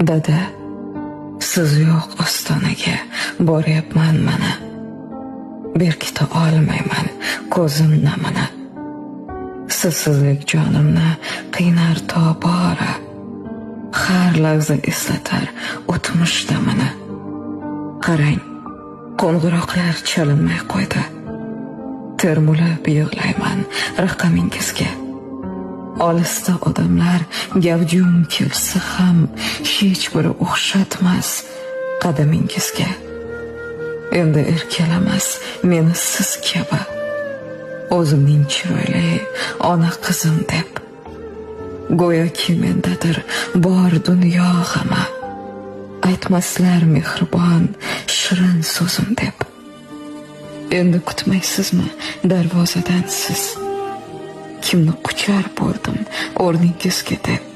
Dada, siz yo'q ostonaga boryapman mana. Berkita olmayman ko'zim namini. Sizsizlik jonimni qiynar tobora. Har lahza eslatar o'tmish damini. Qarang, qo'ng'iroqlar chalinmay qo'ydi. Termulib yig'layman raqamingizga. Olisda odamlar gavjum kelsa ham hech biri o'xshatmas qadamingizga. Endi erkalamas meni siz kabi, o'zimning chiroyli ona qizim deb. Go'yoki mendadir bor dunyo g'ami, aytmaslar mehribon shirin so'zim deb. Endi kutmaysizmi darvozadan siz? Kimni quchar bo'ldim o'rningizga deb.